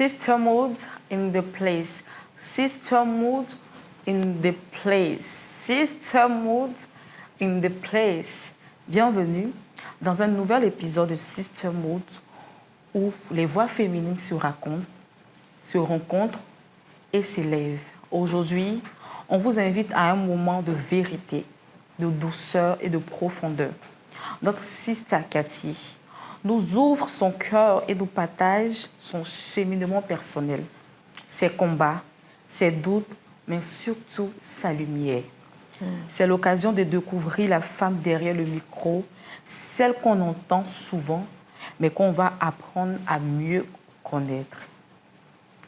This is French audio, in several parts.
Sisterhood in the place. Sisterhood in the place. Sisterhood in the place. Bienvenue dans un nouvel épisode de Sisterhood où les voix féminines se racontent, se rencontrent et s'élèvent. Aujourd'hui, on vous invite à un moment de vérité, de douceur et de profondeur. Notre sister Cathy nous ouvre son cœur et nous partage son cheminement personnel, ses combats, ses doutes, mais surtout sa lumière. C'est l'occasion de découvrir la femme derrière le micro, celle qu'on entend souvent, mais qu'on va apprendre à mieux connaître.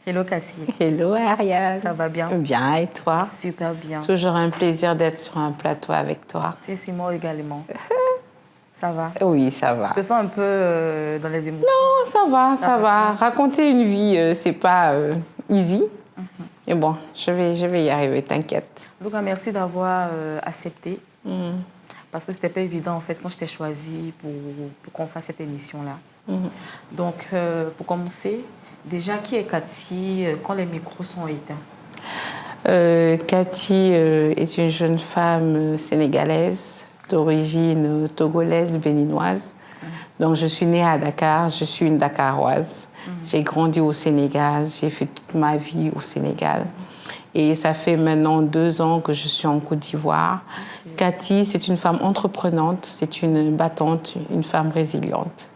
Hello Cassie. Hello Ariane. Ça va bien? Bien, et toi? Super bien. Toujours un plaisir d'être sur un plateau avec toi. C'est moi également. Ça va? Oui, ça va. Je te sens un peu dans les émotions. Non, ça va. Raconter une vie, c'est pas easy. Mais bon, je vais y arriver, t'inquiète. Donc, merci d'avoir accepté. Parce que c'était pas évident, en fait, quand je t'ai choisi pour qu'on fasse cette émission-là. Donc, pour commencer, déjà, qui est Cathy quand les micros sont éteints? Cathy est une jeune femme sénégalaise, d'origine togolaise, béninoise. Donc, je suis née à Dakar, je suis une Dakaroise. J'ai grandi au Sénégal, j'ai fait toute ma vie au Sénégal. Et ça fait maintenant 2 ans que je suis en Côte d'Ivoire. Cathy, c'est une femme entreprenante, c'est une battante, une femme résiliente.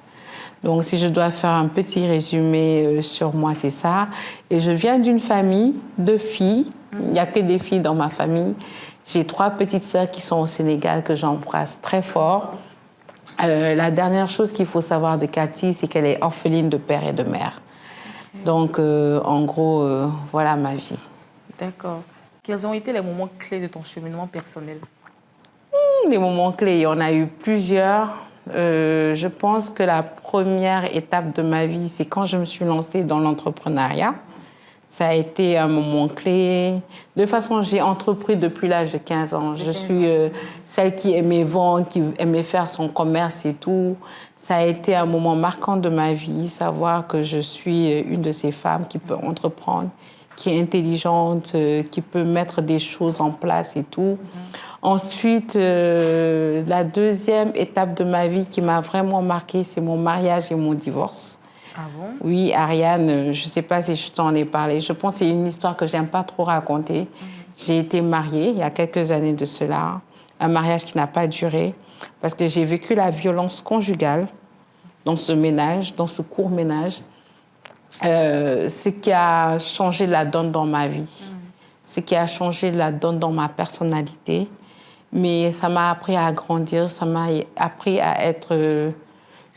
Donc, si je dois faire un petit résumé sur moi, c'est ça. Et je viens d'une famille de filles. Il n'y a que des filles dans ma famille. J'ai 3 petites sœurs qui sont au Sénégal que j'embrasse très fort. La dernière chose qu'il faut savoir de Cathy, c'est qu'elle est orpheline de père et de mère. Donc, en gros, voilà ma vie. D'accord. Quels ont été les moments clés de ton cheminement personnel? Les moments clés, il y en a eu plusieurs. Je pense que la première étape de ma vie, c'est quand je me suis lancée dans l'entrepreneuriat. Ça a été un moment clé. De toute façon, j'ai entrepris depuis l'âge de 15 ans. Je suis celle qui aimait vendre, qui aimait faire son commerce et tout. Ça a été un moment marquant de ma vie, savoir que je suis une de ces femmes qui peut entreprendre, qui est intelligente, qui peut mettre des choses en place et tout. Ensuite, la deuxième étape de ma vie qui m'a vraiment marquée, c'est mon mariage et mon divorce. Ah bon? Oui, Ariane, je ne sais pas si je t'en ai parlé. Je pense que c'est une histoire que je n'aime pas trop raconter. J'ai été mariée il y a quelques années de cela. Un mariage qui n'a pas duré parce que j'ai vécu la violence conjugale dans ce ménage, dans ce court ménage. Ce qui a changé la donne dans ma vie. Ce qui a changé la donne dans ma personnalité. Mais ça m'a appris à grandir, ça m'a appris à être...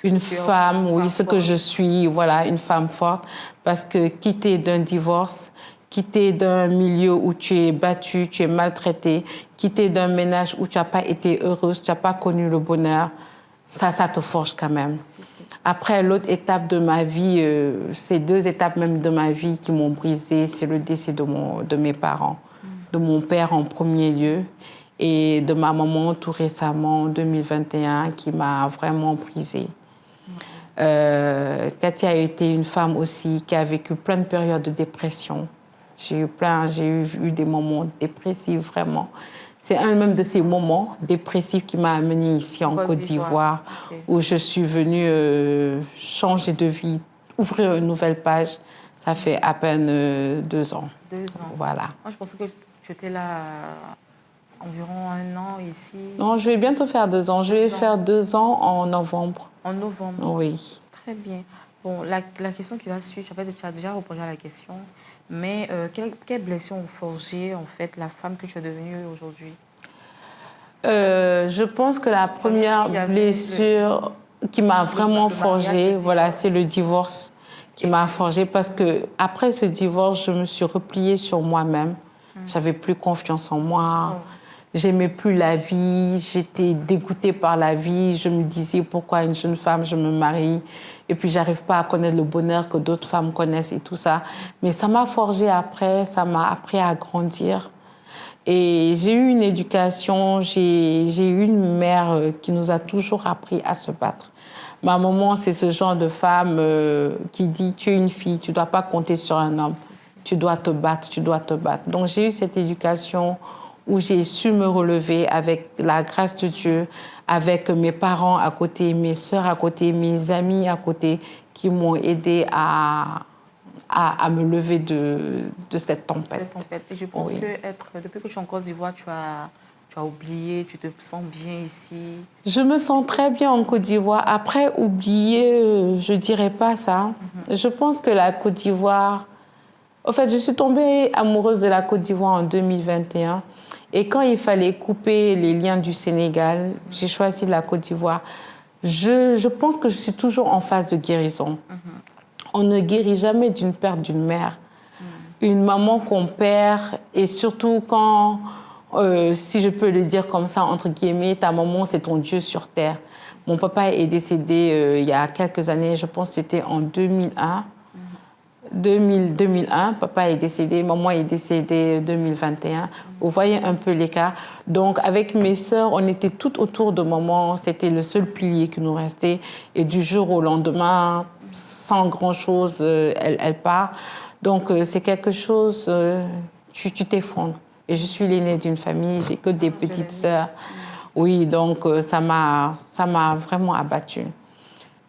une femme, oui, ce que je suis, voilà, une femme forte. Parce que quitter d'un divorce, quitter d'un milieu où tu es battue, tu es maltraitée, quitter d'un ménage où tu n'as pas été heureuse, tu n'as pas connu le bonheur, ça te forge quand même. Après, l'autre étape de ma vie, ces 2 étapes même de ma vie qui m'ont brisée, c'est le décès de mes parents, de mon père en premier lieu et de ma maman tout récemment, en 2021, qui m'a vraiment brisée. Cathy a été une femme aussi qui a vécu plein de périodes de dépression. J'ai eu des moments dépressifs, vraiment. C'est un même de ces moments dépressifs qui m'a amenée ici en Côte d'Ivoire, où je suis venue changer de vie, ouvrir une nouvelle page. Ça fait à peine 2 ans. 2 ans. Voilà. Moi, je pensais que tu étais là environ 1 an ici. Non, je vais bientôt faire 2 ans. Je vais faire 2 ans en novembre. En novembre? Oui. Très bien. Bon, la question qui va suivre, tu as déjà répondu à la question, mais quelles blessures ont forgé, en fait, la femme que tu es devenue aujourd'hui? Je pense que la première blessure qui m'a vraiment forgée, voilà, c'est le divorce qui m'a forgée, parce que après ce divorce, je me suis repliée sur moi-même. J'avais plus confiance en moi. J'aimais plus la vie, j'étais dégoûtée par la vie. Je me disais pourquoi une jeune femme, je me marie et puis j'arrive pas à connaître le bonheur que d'autres femmes connaissent et tout ça. Mais ça m'a forgée après, ça m'a appris à grandir. Et j'ai eu une éducation, j'ai eu une mère qui nous a toujours appris à se battre. Ma maman, c'est ce genre de femme qui dit, tu es une fille, tu ne dois pas compter sur un homme. Tu dois te battre, tu dois te battre. Donc j'ai eu cette éducation où j'ai su me relever avec la grâce de Dieu, avec mes parents à côté, mes sœurs à côté, mes amis à côté, qui m'ont aidé à me lever de cette tempête. Cette tempête. Et je pense Oui. que depuis que tu es en Côte d'Ivoire, tu as oublié, tu te sens bien ici. Je me sens très bien en Côte d'Ivoire. Après, oublier, je ne dirais pas ça. Je pense que la Côte d'Ivoire... En fait, je suis tombée amoureuse de la Côte d'Ivoire en 2021. Et quand il fallait couper les liens du Sénégal, j'ai choisi la Côte d'Ivoire. Je pense que je suis toujours en phase de guérison. On ne guérit jamais d'une perte d'une mère. Une maman qu'on perd, et surtout quand, si je peux le dire comme ça, entre guillemets, ta maman, c'est ton Dieu sur terre. Mon papa est décédé il y a quelques années, je pense que c'était en 2001. 2001, papa est décédé, maman est décédée 2021. Vous voyez un peu l'écart. Donc, avec mes sœurs, on était toutes autour de maman. C'était le seul pilier qui nous restait. Et du jour au lendemain, sans grand-chose, elle part. Donc, c'est quelque chose, tu t'effondres. Et je suis l'aînée d'une famille, j'ai que des petites sœurs. Oui, donc ça m'a vraiment abattue.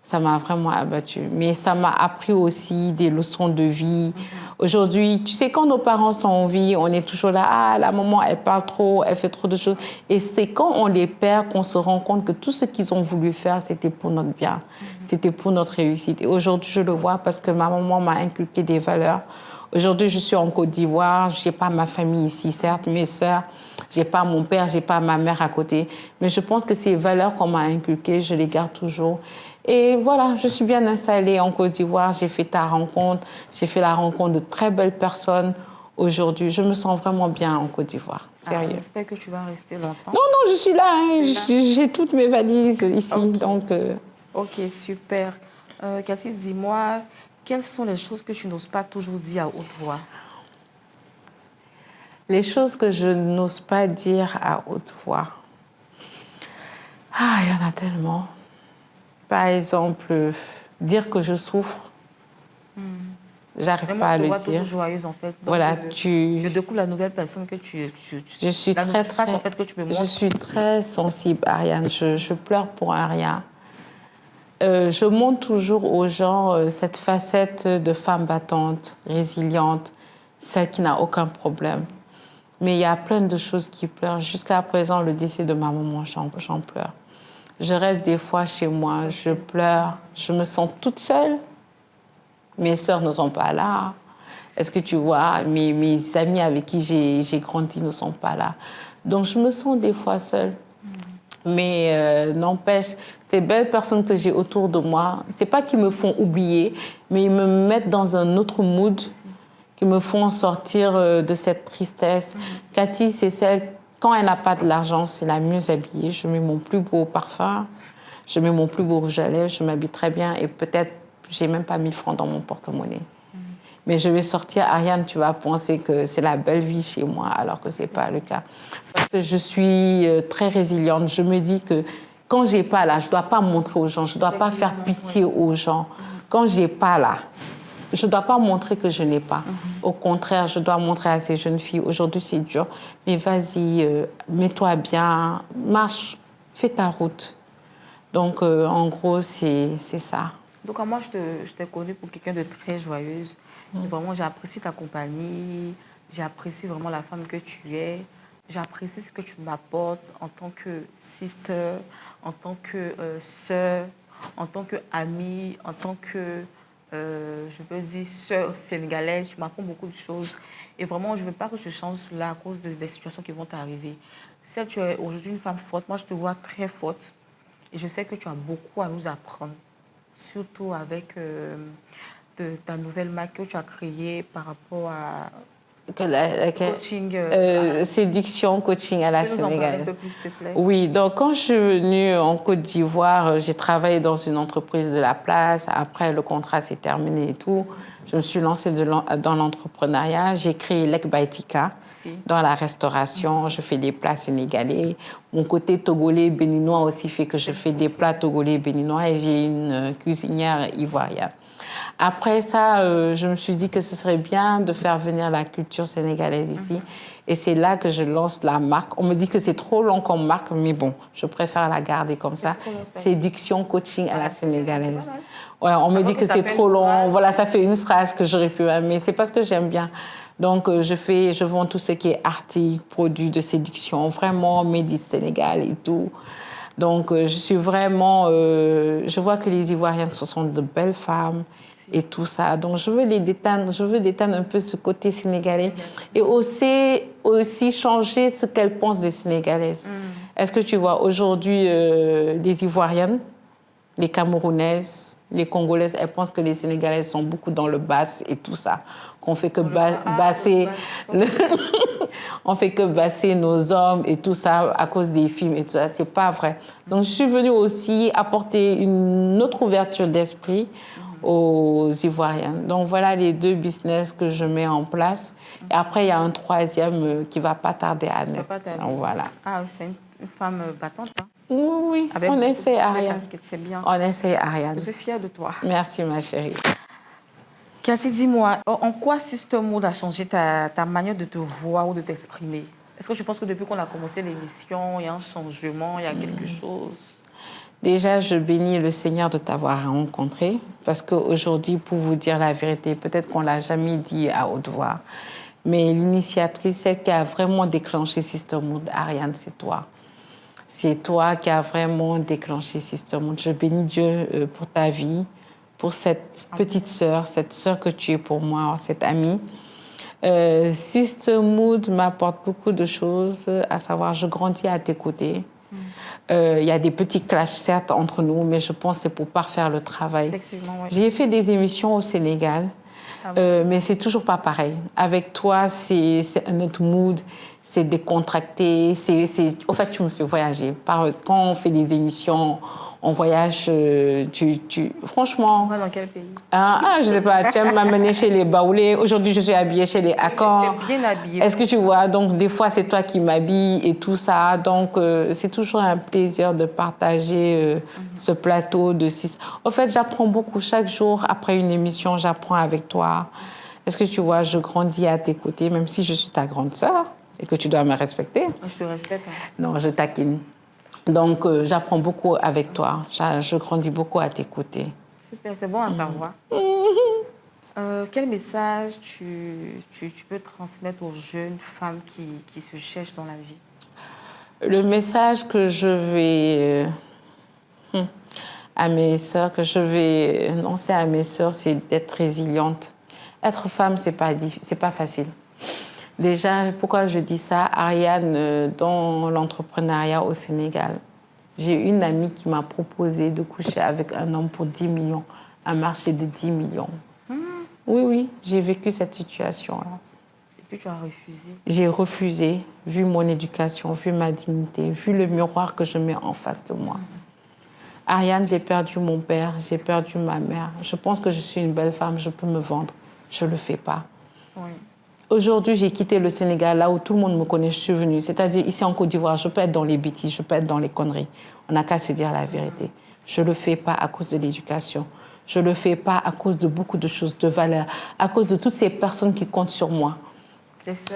Ça m'a vraiment abattue. Mais ça m'a appris aussi des leçons de vie. Aujourd'hui, tu sais, quand nos parents sont en vie, on est toujours là, ah, la maman, elle parle trop, elle fait trop de choses. Et c'est quand on les perd qu'on se rend compte que tout ce qu'ils ont voulu faire, c'était pour notre bien. C'était pour notre réussite. Et aujourd'hui, je le vois parce que ma maman m'a inculqué des valeurs. Aujourd'hui, je suis en Côte d'Ivoire, je n'ai pas ma famille ici, certes, mes sœurs, je n'ai pas mon père, je n'ai pas ma mère à côté. Mais je pense que ces valeurs qu'on m'a inculquées, je les garde toujours. Et voilà, je suis bien installée en Côte d'Ivoire, j'ai fait ta rencontre, j'ai fait la rencontre de très belles personnes. Aujourd'hui, je me sens vraiment bien en Côte d'Ivoire, sérieux. J'espère que tu vas rester longtemps. Non, non, je suis là, hein. J'ai toutes mes valises ici, Okay. donc... Ok, super. Cassis, dis-moi, quelles sont les choses que tu n'oses pas toujours dire à haute voix? Les choses que je n'ose pas dire à haute voix. Ah, il y en a tellement. Par exemple, dire que je souffre, j'arrive pas à le dire. dire. Toujours joyeuse en fait. Donc, Voilà, je découvre la nouvelle personne que je suis la très, trace très, en fait que tu me montres. je suis très sensible, Ariane. Je pleure pour un rien. Je montre toujours aux gens cette facette de femme battante, résiliente, celle qui n'a aucun problème. Mais il y a plein de choses qui pleurent. Jusqu'à présent, le décès de ma maman, j'en pleure. Je reste des fois chez moi, je pleure, je me sens toute seule. Mes sœurs ne sont pas là. Est-ce que tu vois, mes amis avec qui j'ai grandi ne sont pas là. Donc je me sens des fois seule. Mais n'empêche, ces belles personnes que j'ai autour de moi, c'est pas qu'ils me font oublier, mais ils me mettent dans un autre mood, qui me font sortir de cette tristesse. Cathy, c'est celle, quand elle n'a pas de l'argent, c'est la mieux habillée. Je mets mon plus beau parfum, je mets mon plus beau rouge à lèvres, je m'habille très bien et peut-être j'ai même pas 1000 francs dans mon porte-monnaie. Mais je vais sortir, Ariane, tu vas penser que c'est la belle vie chez moi, alors que c'est pas le cas. Parce que je suis très résiliente. Je me dis que quand j'ai pas là, je dois pas montrer aux gens, je dois pas faire pitié aux gens. Quand j'ai pas là, je dois pas montrer que je n'ai pas. Au contraire, je dois montrer à ces jeunes filles, aujourd'hui c'est dur, mais vas-y, mets-toi bien, marche, fais ta route. Donc, en gros, c'est ça. Donc, moi, je t'ai connue pour quelqu'un de très joyeuse. Et vraiment, j'apprécie ta compagnie. J'apprécie vraiment la femme que tu es. J'apprécie ce que tu m'apportes en tant que sister, en tant que sœur, en tant qu'amie, en tant que, je peux dire, sœur sénégalaise. Tu m'apprends beaucoup de choses. Et vraiment, je ne veux pas que tu changes là à cause des situations qui vont t'arriver. Si tu es aujourd'hui une femme forte, moi, je te vois très forte. Et je sais que tu as beaucoup à nous apprendre, surtout avec ta nouvelle marque que tu as créée par rapport à Coaching. Séduction, coaching à la Tu peux nous en parler sénégalaise. un peu plus, s'il te plaît? Oui, donc quand je suis venue en Côte d'Ivoire, j'ai travaillé dans une entreprise de la place. Après, le contrat s'est terminé et tout. Je me suis lancée dans l'entrepreneuriat. J'ai créé Lek Baitika dans la restauration. Je fais des plats sénégalais. Mon côté togolais, béninois aussi fait que je fais des plats togolais, béninois et j'ai une cuisinière ivoirienne. Après ça, je me suis dit que ce serait bien de faire venir la culture sénégalaise ici. Et c'est là que je lance la marque. On me dit que c'est trop long comme marque, mais bon, je préfère la garder comme ça. Séduction, coaching à la sénégalaise. Ouais, on me dit que c'est trop long. Voilà, ça fait une phrase que j'aurais pu aimer. C'est parce que j'aime bien. Donc, je vends tout ce qui est articles, produits de séduction, vraiment made in Sénégal et tout. Donc, je suis vraiment... je vois que les Ivoiriennes, ce sont de belles femmes et tout ça. Donc, je veux détendre un peu ce côté sénégalais et aussi changer ce qu'elles pensent des Sénégalaises. Est-ce que tu vois, aujourd'hui, les Ivoiriennes, les Camerounaises, les Congolaises, elles pensent que les Sénégalaises sont beaucoup dans le basse et tout ça, qu'on fait que basser... On fait que basser nos hommes et tout ça à cause des films et tout ça. C'est pas vrai. Donc, je suis venue aussi apporter une autre ouverture d'esprit aux Ivoiriens. Donc, voilà les 2 business que je mets en place. Et après, il y a un 3e qui va pas tarder à naître. Donc, voilà. Ah, c'est une femme battante, hein? Oui, on essaie, Ariane. C'est bien. On essaie, Ariane. Je suis fière de toi. Merci, ma chérie. Cathy, dis-moi, en quoi System Mood a changé ta manière de te voir ou de t'exprimer? Est-ce que tu penses que depuis qu'on a commencé l'émission, il y a un changement, il y a quelque chose? Déjà, je bénis le Seigneur de t'avoir rencontré parce qu'aujourd'hui, pour vous dire la vérité, peut-être qu'on ne l'a jamais dit à haute voix, mais l'initiatrice, celle qui a vraiment déclenché System Mood, Ariane, c'est toi. C'est toi qui as vraiment déclenché System Mood. Je bénis Dieu pour ta vie, pour cette petite sœur, cette sœur que tu es pour moi, cette amie. System Mood m'apporte beaucoup de choses, à savoir, je grandis à tes côtés. Il y a des petits clashs, certes, entre nous, mais je pense que c'est pour parfaire le travail. Effectivement, oui. J'ai fait des émissions au Sénégal, mais c'est toujours pas pareil. Avec toi, c'est un autre mood, c'est décontracté. En fait, tu me fais voyager. Quand on fait des émissions, on voyage, franchement... On va dans quel pays? Je sais pas, tu aimes m'amener chez les Baoulés. Aujourd'hui, je suis habillée chez les Akans. Tu es bien habillée. Est-ce que tu vois? Donc, des fois, c'est toi qui m'habilles et tout ça. Donc, c'est toujours un plaisir de partager ce plateau de 6. En fait, j'apprends beaucoup. Chaque jour, après une émission, j'apprends avec toi. Est-ce que tu vois, je grandis à tes côtés, même si je suis ta grande sœur et que tu dois me respecter. Je te respecte. Non, je taquine. Donc, j'apprends beaucoup avec toi. Je grandis beaucoup à tes côtés. Super, c'est bon à savoir. Quel message tu peux transmettre aux jeunes femmes qui se cherchent dans la vie? Le message que je vais à mes sœurs, que je vais lancer à mes sœurs, c'est d'être résiliente. Être femme, c'est pas facile. Déjà, pourquoi je dis ça? Ariane, dans l'entrepreneuriat au Sénégal, j'ai une amie qui m'a proposé de coucher avec un homme pour 10 millions, un marché de 10 millions. Oui, j'ai vécu cette situation-là. Et puis tu as refusé? J'ai refusé, vu mon éducation, vu ma dignité, vu le miroir que je mets en face de moi. Ariane, j'ai perdu mon père, j'ai perdu ma mère. Je pense que je suis une belle femme, je peux me vendre. Je ne le fais pas. Oui. Aujourd'hui, j'ai quitté le Sénégal, là où tout le monde me connaît, je suis venue. C'est-à-dire, ici en Côte d'Ivoire, je peux être dans les bêtises, je peux être dans les conneries. On n'a qu'à se dire la vérité. Je ne le fais pas à cause de l'éducation. Je ne le fais pas à cause de beaucoup de choses, de valeurs, à cause de toutes ces personnes qui comptent sur moi.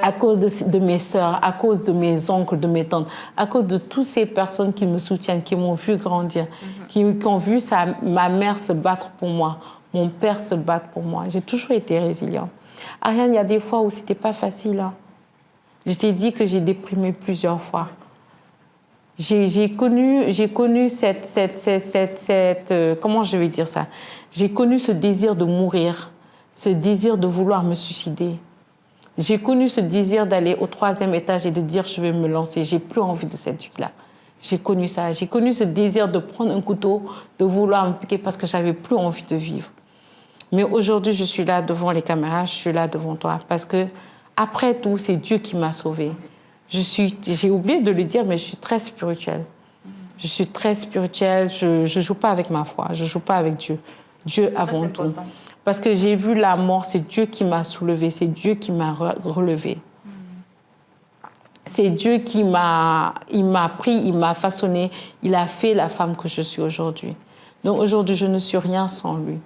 À cause de mes sœurs, à cause de mes oncles, de mes tantes, à cause de toutes ces personnes qui me soutiennent, qui m'ont vu grandir, qui ont vu ma mère se battre pour moi, mon père se battre pour moi. J'ai toujours été résiliente. Ariane, il y a des fois où c'était pas facile. Hein. Je t'ai dit que j'ai déprimé plusieurs fois. J'ai connu comment je vais dire ça? J'ai connu ce désir de mourir, ce désir de vouloir me suicider. J'ai connu ce désir d'aller au 3e étage et de dire je vais me lancer. J'ai plus envie de cette vie-là. J'ai connu ça. J'ai connu ce désir de prendre un couteau, de vouloir me piquer parce que j'avais plus envie de vivre. Mais aujourd'hui, je suis là devant les caméras, je suis là devant toi parce que Après tout, c'est Dieu qui m'a sauvée. J'ai oublié de le dire, mais je suis très spirituelle. Je suis très spirituelle, je ne joue pas avec ma foi, je ne joue pas avec Dieu. Dieu avant tout. Important. Parce que j'ai vu la mort, c'est Dieu qui m'a soulevée, c'est Dieu qui m'a relevée. C'est Dieu qui m'a pris, il m'a façonné, il a fait la femme que je suis aujourd'hui. Donc aujourd'hui, je ne suis rien sans lui.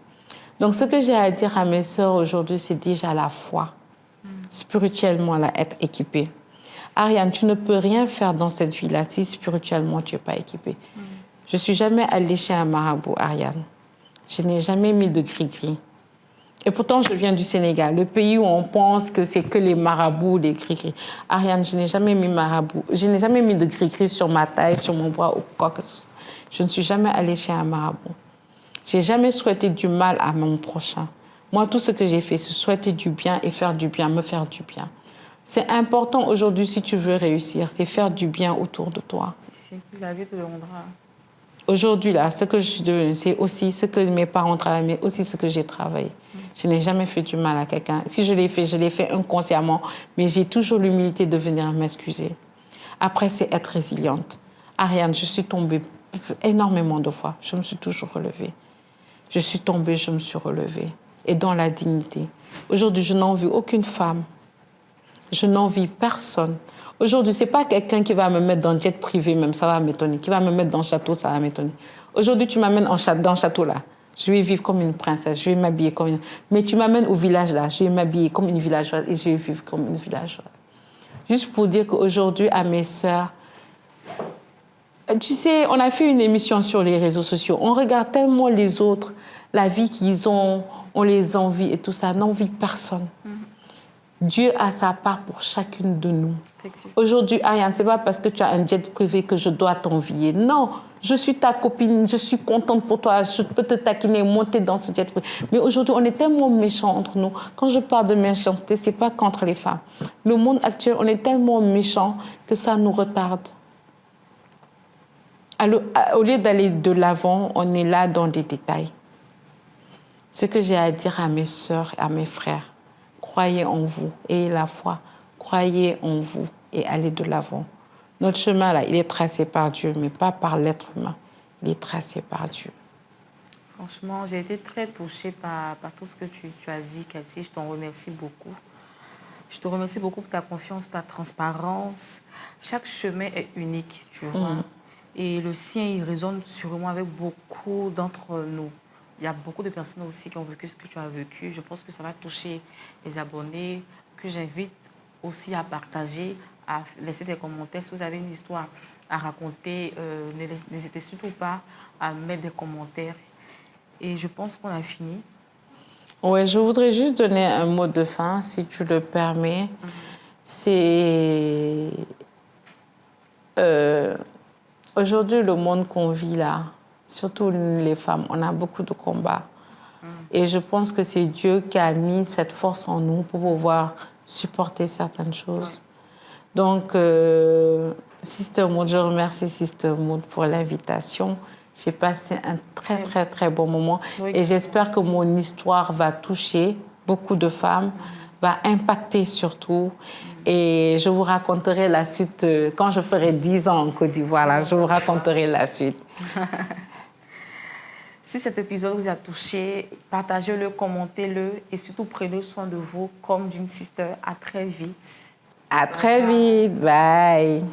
Donc ce que j'ai à dire à mes sœurs aujourd'hui, c'est déjà la foi. Spirituellement, là, être équipée. Ariane, tu ne peux rien faire dans cette vie-là si spirituellement tu n'es pas équipée. Je ne suis jamais allée chez un marabout, Ariane. Je n'ai jamais mis de gris-gris. Et pourtant, je viens du Sénégal, le pays où on pense que c'est que les marabouts, les gris-gris. Ariane, je n'ai jamais mis marabout. Je n'ai jamais mis de gris-gris sur ma taille, sur mon bras ou quoi que ce soit. Je ne suis jamais allée chez un marabout. Je n'ai jamais souhaité du mal à mon prochain. Moi, tout ce que j'ai fait, c'est souhaiter du bien et faire du bien, me faire du bien. C'est important aujourd'hui, si tu veux réussir, c'est faire du bien autour de toi. Si, la vie te le rendra. Aujourd'hui, là, ce que je suis devenue, c'est aussi ce que mes parents travaillent, mais aussi ce que j'ai travaillé. Je n'ai jamais fait du mal à quelqu'un. Si je l'ai fait inconsciemment, mais j'ai toujours l'humilité de venir m'excuser. Après, c'est être résiliente. Ariane, je suis tombée énormément de fois. Je me suis toujours relevée. Je suis tombée, je me suis relevée. Et dans la dignité. Aujourd'hui, je n'envie aucune femme. Je n'envie personne. Aujourd'hui, ce n'est pas quelqu'un qui va me mettre dans le jet privé, même, ça va m'étonner. Qui va me mettre dans le château, ça va m'étonner. Aujourd'hui, tu m'amènes dans le château, là. Je vais vivre comme une princesse, je vais m'habiller comme une... Mais tu m'amènes au village, là. Je vais m'habiller comme une villageoise et je vais vivre comme une villageoise. Juste pour dire qu'aujourd'hui, à mes sœurs, tu sais, on a fait une émission sur les réseaux sociaux. On regarde tellement les autres, la vie qu'ils ont, on les envie et tout ça. On n'envie personne. Dieu a sa part pour chacune de nous. Aujourd'hui, Ariane, ce n'est pas parce que tu as un jet privé que je dois t'envier. Non, je suis ta copine, je suis contente pour toi, je peux te taquiner, monter dans ce jet privé. Mais aujourd'hui, on est tellement méchants entre nous. Quand je parle de méchanceté, ce n'est pas contre les femmes. Le monde actuel, on est tellement méchants que ça nous retarde. Au lieu d'aller de l'avant, on est là dans des détails. Ce que j'ai à dire à mes sœurs et à mes frères, croyez en vous, ayez la foi, croyez en vous et allez de l'avant. Notre chemin, là, il est tracé par Dieu, mais pas par l'être humain. Il est tracé par Dieu. Franchement, j'ai été très touchée par tout ce que tu as dit, Cathy. Je t'en remercie beaucoup. Je te remercie beaucoup pour ta confiance, ta transparence. Chaque chemin est unique, tu vois. Et le sien, il résonne sûrement avec beaucoup d'entre nous. Il y a beaucoup de personnes aussi qui ont vécu ce que tu as vécu. Je pense que ça va toucher les abonnés, que j'invite aussi à partager, à laisser des commentaires. Si vous avez une histoire à raconter, n'hésitez surtout pas à mettre des commentaires. Et je pense qu'on a fini. Oui, je voudrais juste donner un mot de fin, si tu le permets. C'est... aujourd'hui, le monde qu'on vit là, surtout les femmes, on a beaucoup de combats. Et je pense que c'est Dieu qui a mis cette force en nous pour pouvoir supporter certaines choses. Donc, Sister Maud, je remercie Sister Maud pour l'invitation. J'ai passé un très, très, très bon moment. Et j'espère que mon histoire va toucher beaucoup de femmes, va impacter surtout. Et je vous raconterai la suite quand je ferai 10 ans en Côte d'Ivoire. Là, je vous raconterai la suite. Si cet épisode vous a touché, partagez-le, commentez-le et surtout prenez soin de vous comme d'une sister. À très vite. À très vite. Bye.